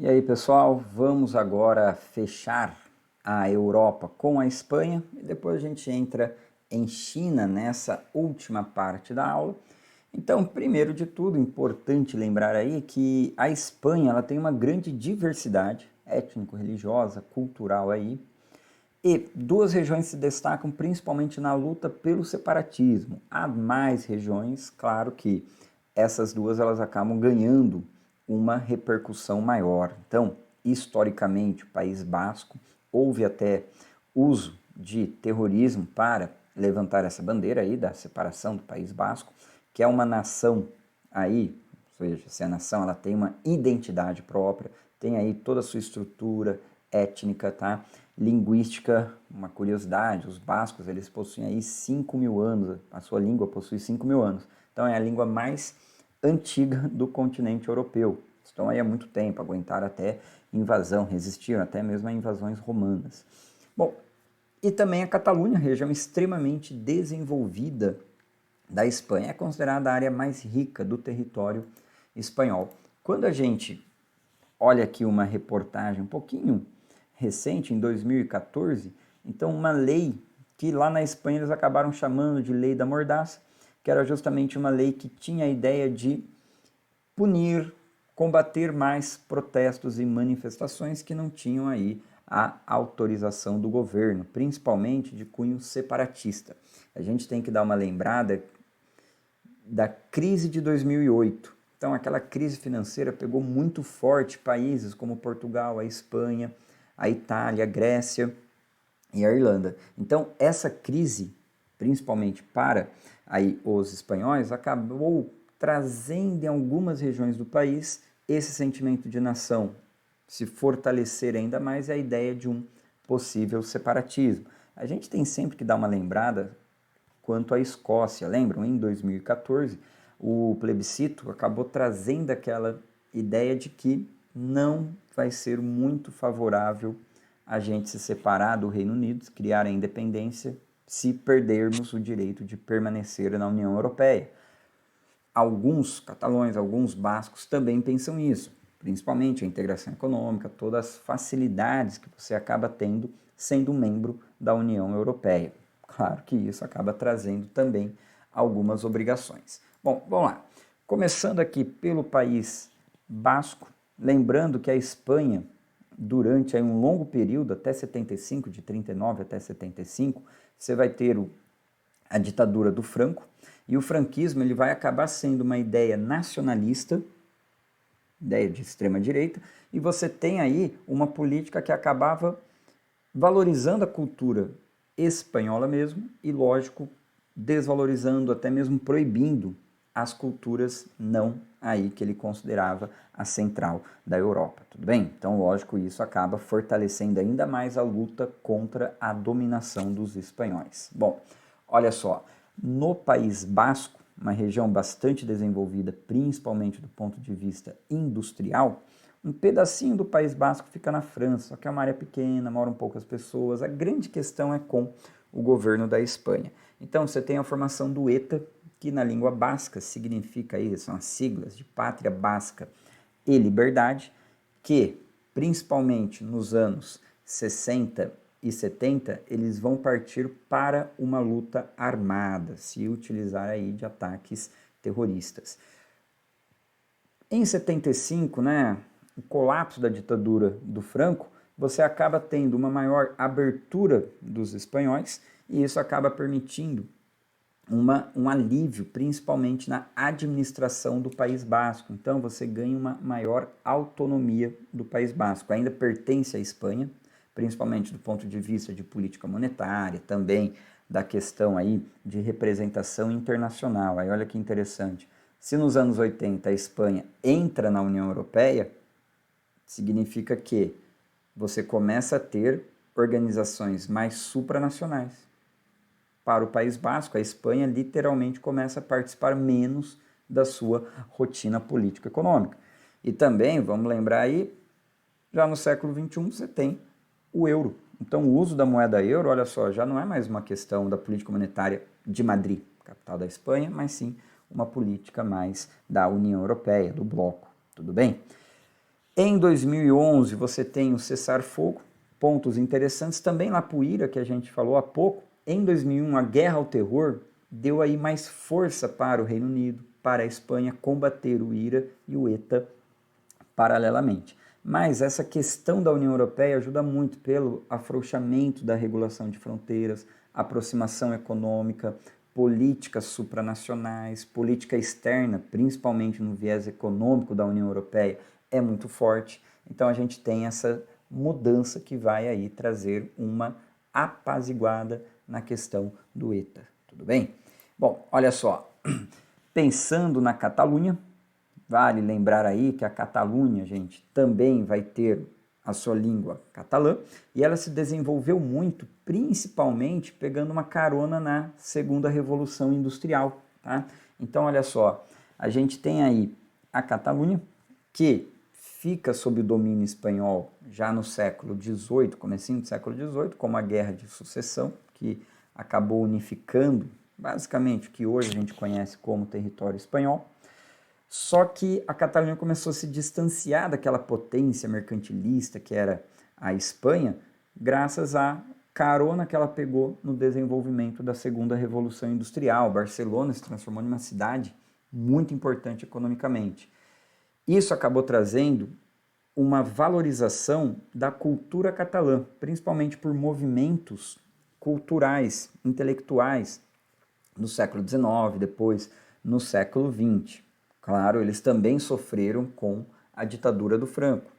E aí, pessoal, vamos agora fechar a Europa com a Espanha e depois a gente entra em China nessa última parte da aula. Então, primeiro de tudo, importante lembrar aí que a Espanha ela tem uma grande diversidade étnico-religiosa, cultural aí, e duas regiões se destacam principalmente na luta pelo separatismo. Há mais regiões, claro que essas duas elas acabam ganhando uma repercussão maior. Então, historicamente, o País Basco houve até uso de terrorismo para levantar essa bandeira aí da separação do País Basco, que é uma nação aí, ou seja, se a nação ela tem uma identidade própria, tem aí toda a sua estrutura étnica, tá? Linguística, uma curiosidade, os bascos eles possuem aí 5.000 anos, a sua língua possui 5.000 anos, então é a língua mais antiga do continente europeu, estão aí há muito tempo, aguentaram até invasão, resistiram até mesmo a invasões romanas. Bom, e também a Catalunha, região extremamente desenvolvida da Espanha, é considerada a área mais rica do território espanhol. Quando a gente olha aqui uma reportagem um pouquinho recente, em 2014, então uma lei que lá na Espanha eles acabaram chamando de Lei da Mordaça, que era justamente uma lei que tinha a ideia de punir, combater mais protestos e manifestações que não tinham aí a autorização do governo, principalmente de cunho separatista. A gente tem que dar uma lembrada da crise de 2008. Então, aquela crise financeira pegou muito forte países como Portugal, a Espanha, a Itália, a Grécia e a Irlanda. Então, essa crise, principalmente para aí os espanhóis, acabou trazendo em algumas regiões do país esse sentimento de nação, se fortalecer ainda mais a ideia de um possível separatismo. A gente tem sempre que dar uma lembrada quanto à Escócia. Lembram? Em 2014, o plebiscito acabou trazendo aquela ideia de que não vai ser muito favorável a gente se separar do Reino Unido, criar a independência, se perdermos o direito de permanecer na União Europeia. Alguns catalães, alguns bascos também pensam isso, principalmente a integração econômica, todas as facilidades que você acaba tendo sendo membro da União Europeia. Claro que isso acaba trazendo também algumas obrigações. Bom, vamos lá. Começando aqui pelo País Basco, lembrando que a Espanha, durante aí um longo período, até 75, de 39 até 75, você vai ter a ditadura do Franco, e o franquismo ele vai acabar sendo uma ideia nacionalista, ideia de extrema direita, e você tem aí uma política que acabava valorizando a cultura espanhola mesmo e, lógico, desvalorizando, até mesmo proibindo as culturas não aí que ele considerava a central da Europa, tudo bem? Então, lógico, isso acaba fortalecendo ainda mais a luta contra a dominação dos espanhóis. Bom, olha só, no País Basco, uma região bastante desenvolvida, principalmente do ponto de vista industrial, um pedacinho do País Basco fica na França, só que é uma área pequena, moram poucas pessoas. A grande questão é com o governo da Espanha. Então você tem a formação do ETA, que na língua basca significa aí, são as siglas de Pátria Basca e Liberdade, que principalmente nos anos 60 e 70 eles vão partir para uma luta armada, se utilizar aí de ataques terroristas. Em 75, né, o colapso da ditadura do Franco, você acaba tendo uma maior abertura dos espanhóis e isso acaba permitindo um alívio, principalmente na administração do País Basco. Então você ganha uma maior autonomia do País Basco. Ainda pertence à Espanha, principalmente do ponto de vista de política monetária, também da questão aí de representação internacional. Aí olha que interessante. Se nos anos 80 a Espanha entra na União Europeia, significa que você começa a ter organizações mais supranacionais. Para o País Basco, a Espanha literalmente começa a participar menos da sua rotina político-econômica. E também, vamos lembrar aí, já no século XXI você tem o euro. Então o uso da moeda euro, olha só, já não é mais uma questão da política monetária de Madrid, capital da Espanha, mas sim uma política mais da União Europeia, do bloco, tudo bem? Em 2011 você tem o cessar-fogo, pontos interessantes, também lá para o IRA, que a gente falou há pouco. Em 2001 a guerra ao terror deu aí mais força para o Reino Unido, para a Espanha combater o IRA e o ETA paralelamente. Mas essa questão da União Europeia ajuda muito pelo afrouxamento da regulação de fronteiras, aproximação econômica, políticas supranacionais, política externa, principalmente no viés econômico da União Europeia, é muito forte. Então a gente tem essa mudança que vai aí trazer uma apaziguada na questão do ETA. Tudo bem? Bom, olha só, pensando na Catalunha, vale lembrar aí que a Catalunha, gente, também vai ter a sua língua catalã e ela se desenvolveu muito, principalmente pegando uma carona na segunda revolução industrial, tá? Então, olha só, a gente tem aí a Catalunha, que fica sob o domínio espanhol já no século XVIII, comecinho do século XVIII, como a Guerra de Sucessão, que acabou unificando basicamente o que hoje a gente conhece como território espanhol. Só que a Catalunha começou a se distanciar daquela potência mercantilista que era a Espanha, graças à carona que ela pegou no desenvolvimento da segunda revolução industrial. Barcelona se transformou em uma cidade muito importante economicamente. Isso acabou trazendo uma valorização da cultura catalã, principalmente por movimentos culturais, intelectuais, no século XIX, depois no século XX. Claro, eles também sofreram com a ditadura do Franco.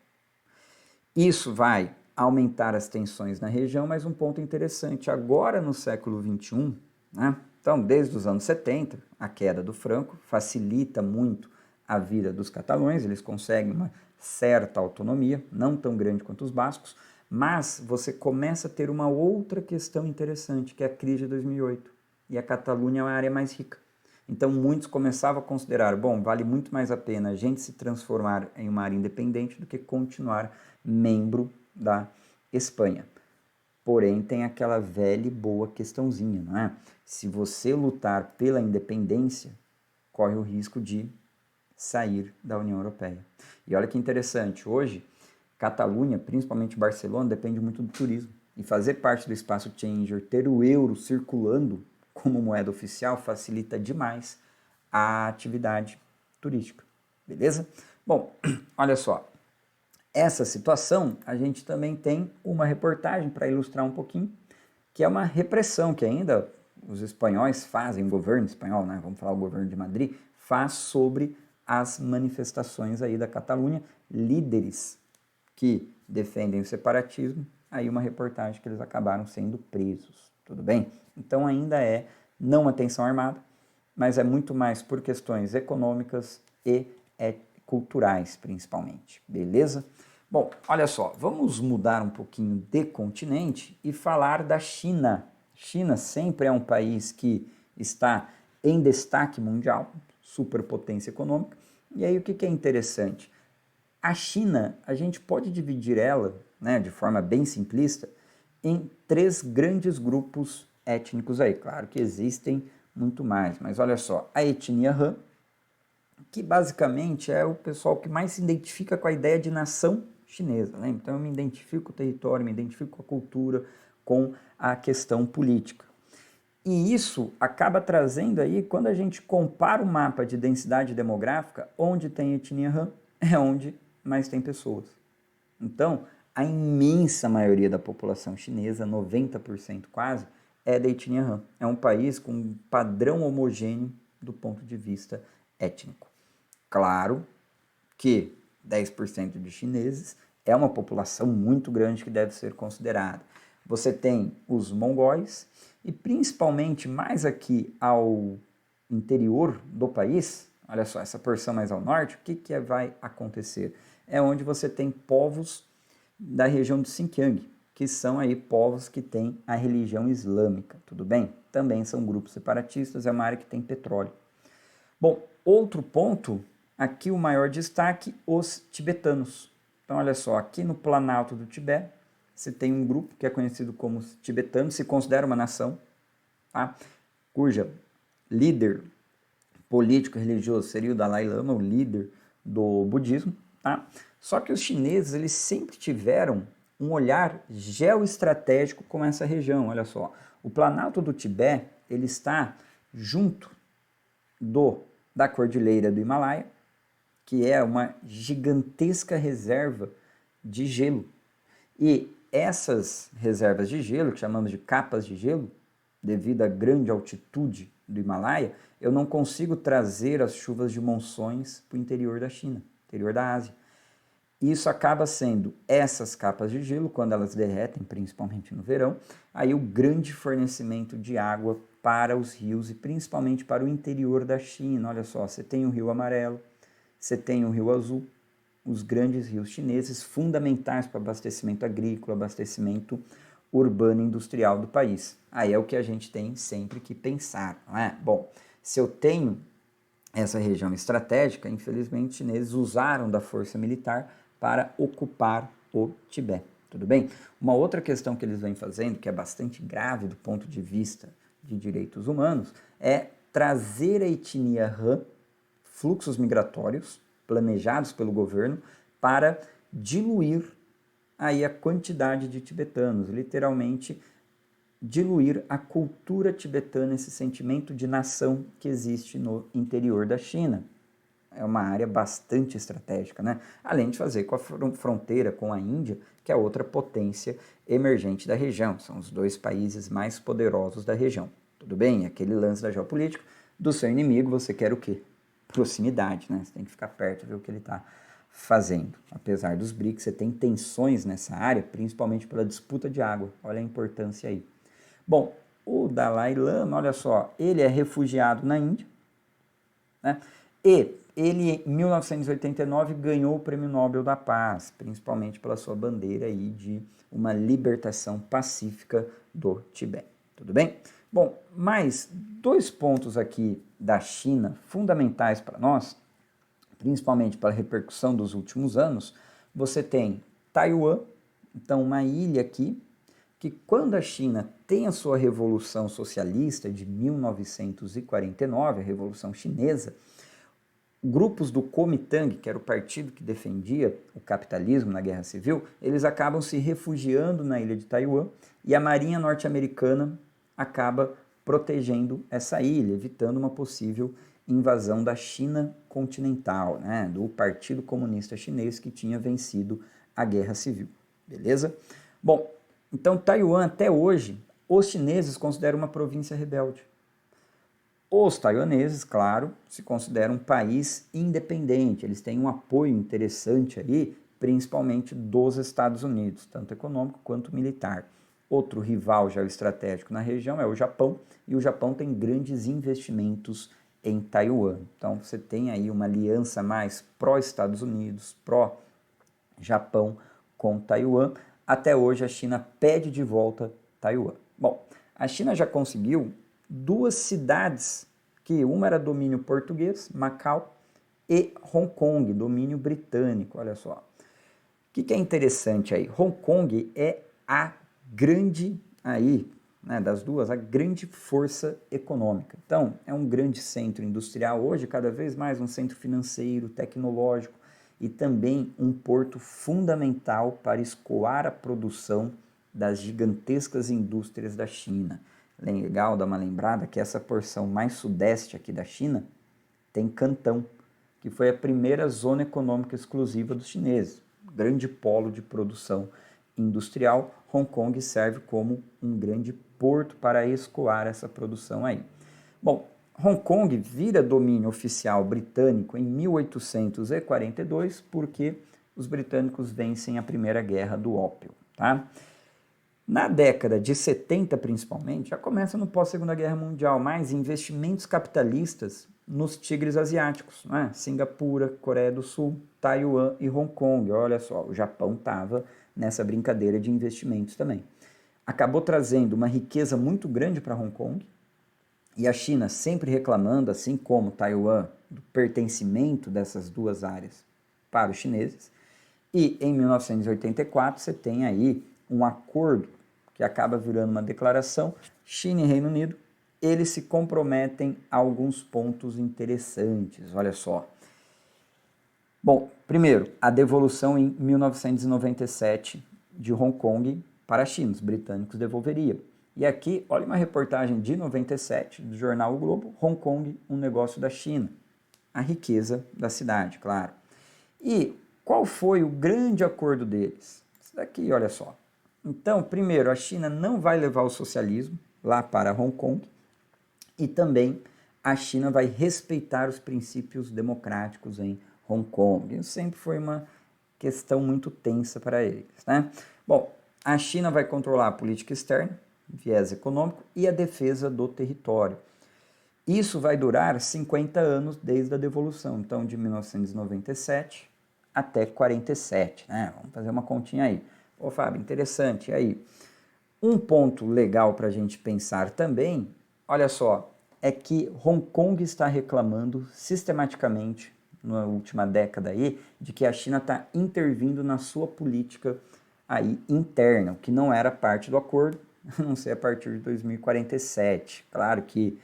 Isso vai aumentar as tensões na região, mas um ponto interessante, agora no século XXI, né? Então, desde os anos 70, a queda do Franco facilita muito a vida dos catalães, eles conseguem uma certa autonomia, não tão grande quanto os bascos, mas você começa a ter uma outra questão interessante, que é a crise de 2008, e a Catalunha é uma área mais rica. Então muitos começavam a considerar, bom, vale muito mais a pena a gente se transformar em uma área independente do que continuar membro da Espanha. Porém, tem aquela velha e boa questãozinha, não é? Se você lutar pela independência, corre o risco de sair da União Europeia. E olha que interessante, hoje, Catalunha, principalmente Barcelona, depende muito do turismo. E fazer parte do espaço Schengen, ter o euro circulando como moeda oficial, facilita demais a atividade turística, beleza? Bom, olha só, essa situação a gente também tem uma reportagem para ilustrar um pouquinho, que é uma repressão que ainda os espanhóis fazem, o governo espanhol, né, vamos falar o governo de Madrid, faz sobre as manifestações aí da Catalunha, líderes que defendem o separatismo, aí uma reportagem que eles acabaram sendo presos, tudo bem? Então ainda é não uma tensão armada, mas é muito mais por questões econômicas e culturais, principalmente, beleza? Bom, olha só, vamos mudar um pouquinho de continente e falar da China. China sempre é um país que está em destaque mundial, superpotência econômica, e aí o que é interessante? A China, a gente pode dividir ela, né, de forma bem simplista, em 3 grandes grupos étnicos aí. Claro que existem muito mais, mas olha só, a etnia Han, que basicamente é o pessoal que mais se identifica com a ideia de nação chinesa, né? Então eu me identifico com o território, me identifico com a cultura, com a questão política. E isso acaba trazendo aí, quando a gente compara o mapa de densidade demográfica, onde tem etnia Han, é onde mais tem pessoas. Então, a imensa maioria da população chinesa, 90% quase, é da etnia Han. É um país com um padrão homogêneo do ponto de vista étnico. Claro que 10% de chineses é uma população muito grande que deve ser considerada. Você tem os mongóis e principalmente mais aqui ao interior do país, olha só, essa porção mais ao norte, o que vai acontecer? É onde você tem povos da região do Xinjiang, que são aí povos que têm a religião islâmica, tudo bem? Também são grupos separatistas, é uma área que tem petróleo. Bom, outro ponto, aqui o maior destaque, os tibetanos. Então, olha só, aqui no Planalto do Tibete, você tem um grupo que é conhecido como os tibetanos, se considera uma nação, tá? Cuja líder político e religioso seria o Dalai Lama, o líder do budismo, tá? Só que os chineses, eles sempre tiveram um olhar geoestratégico com essa região, olha só. O Planalto do Tibete, ele está junto da Cordilheira do Himalaia, que é uma gigantesca reserva de gelo. E essas reservas de gelo, que chamamos de capas de gelo, devido à grande altitude do Himalaia, eu não consigo trazer as chuvas de monções para o interior da China, interior da Ásia. Isso acaba sendo essas capas de gelo, quando elas derretem, principalmente no verão, aí o grande fornecimento de água para os rios e principalmente para o interior da China. Olha só, você tem o Rio Amarelo, você tem o Rio Azul, os grandes rios chineses fundamentais para abastecimento agrícola, abastecimento urbano e industrial do país. Aí é o que a gente tem sempre que pensar, não é? Bom, se eu tenho essa região estratégica, infelizmente os chineses usaram da força militar para ocupar o Tibete, tudo bem? Uma outra questão que eles vêm fazendo, que é bastante grave do ponto de vista de direitos humanos, é trazer a etnia Han, fluxos migratórios planejados pelo governo, para diluir aí a quantidade de tibetanos, literalmente diluir a cultura tibetana, esse sentimento de nação que existe no interior da China. É uma área bastante estratégica, né? Além de fazer com a fronteira com a Índia, que é outra potência emergente da região. São os dois países mais poderosos da região. Tudo bem? Aquele lance da geopolítica, do seu inimigo você quer o quê? Proximidade, né? Você tem que ficar perto, ver o que ele está fazendo. Apesar dos BRICS, você tem tensões nessa área, principalmente pela disputa de água. Olha a importância aí. Bom, o Dalai Lama, olha só, ele é refugiado na Índia, né? E ele, em 1989, ganhou o Prêmio Nobel da Paz, principalmente pela sua bandeira aí de uma libertação pacífica do Tibete. Tudo bem? Bom, mais dois pontos aqui da China fundamentais para nós, principalmente para a repercussão dos últimos anos. Você tem Taiwan, então uma ilha aqui, que quando a China tem a sua Revolução Socialista de 1949, a Revolução Chinesa, grupos do Kuomintang, que era o partido que defendia o capitalismo na Guerra Civil, eles acabam se refugiando na ilha de Taiwan e a Marinha norte-americana acaba protegendo essa ilha, evitando uma possível invasão da China continental, né, do Partido Comunista Chinês que tinha vencido a Guerra Civil, beleza? Bom, então Taiwan até hoje, os chineses consideram uma província rebelde. Os taiwaneses, claro, se consideram um país independente, eles têm um apoio interessante aí, principalmente dos Estados Unidos, tanto econômico quanto militar. Outro rival geoestratégico na região é o Japão, e o Japão tem grandes investimentos em Taiwan. Então você tem aí uma aliança mais pró-Estados Unidos, pró-Japão com Taiwan. Até hoje a China pede de volta Taiwan. Bom, a China já conseguiu duas cidades, que uma era domínio português, Macau, e Hong Kong, domínio britânico, olha só. O que é interessante aí? Hong Kong é a grande, aí, né, das duas, a grande força econômica. Então, é um grande centro industrial hoje, cada vez mais um centro financeiro, tecnológico, e também um porto fundamental para escoar a produção das gigantescas indústrias da China. Legal dar uma lembrada que essa porção mais sudeste aqui da China tem Cantão, que foi a primeira zona econômica exclusiva dos chineses, grande polo de produção industrial. Hong Kong serve como um grande porto para escoar essa produção aí. Bom, Hong Kong vira domínio oficial britânico em 1842 porque os britânicos vencem a Primeira Guerra do Ópio, tá? Na década de 70, principalmente, já começa no pós-Segunda Guerra Mundial, mais investimentos capitalistas nos tigres asiáticos, né? Singapura, Coreia do Sul, Taiwan e Hong Kong. Olha só, o Japão estava nessa brincadeira de investimentos também. Acabou trazendo uma riqueza muito grande para Hong Kong, e a China sempre reclamando, assim como Taiwan, do pertencimento dessas duas áreas para os chineses. E em 1984 você tem aí um acordo que acaba virando uma declaração, China e Reino Unido, eles se comprometem a alguns pontos interessantes, olha só. Bom, primeiro, a devolução em 1997 de Hong Kong para a China, os britânicos devolveriam. E aqui, olha uma reportagem de 97 do jornal O Globo, Hong Kong, um negócio da China. A riqueza da cidade, claro. E qual foi o grande acordo deles? Isso daqui, olha só. Então, primeiro, a China não vai levar o socialismo lá para Hong Kong e também a China vai respeitar os princípios democráticos em Hong Kong. Isso sempre foi uma questão muito tensa para eles, né? Bom, a China vai controlar a política externa, viés econômico e a defesa do território. Isso vai durar 50 anos desde a devolução, então de 1997 até 47, né? Vamos fazer uma continha aí. Ô Fábio, interessante, e aí? Um ponto legal para a gente pensar também, olha só, é que Hong Kong está reclamando sistematicamente na última década aí de que a China está intervindo na sua política aí interna, o que não era parte do acordo, a não ser a partir de 2047. Claro que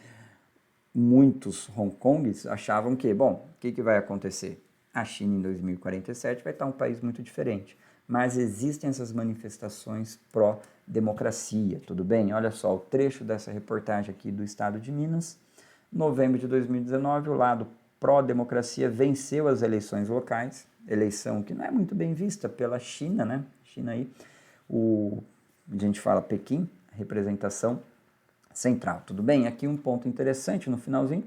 muitos Hong Kongs achavam que, bom, o que vai acontecer? A China em 2047 vai estar um país muito diferente. Mas existem essas manifestações pró-democracia, tudo bem? Olha só o trecho dessa reportagem aqui do estado de Minas. Novembro de 2019, o lado pró-democracia venceu as eleições locais, eleição que não é muito bem vista pela China, né? China aí, a gente fala Pequim, representação central, tudo bem? Aqui um ponto interessante no finalzinho,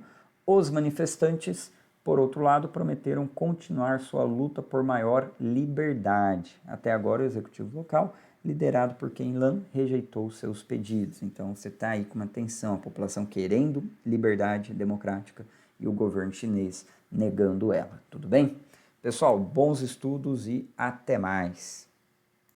os manifestantes, por outro lado, prometeram continuar sua luta por maior liberdade. Até agora o executivo local, liderado por Ken Lam, rejeitou seus pedidos. Então você está aí com uma tensão, a população querendo liberdade democrática e o governo chinês negando ela, tudo bem? Pessoal, bons estudos e até mais!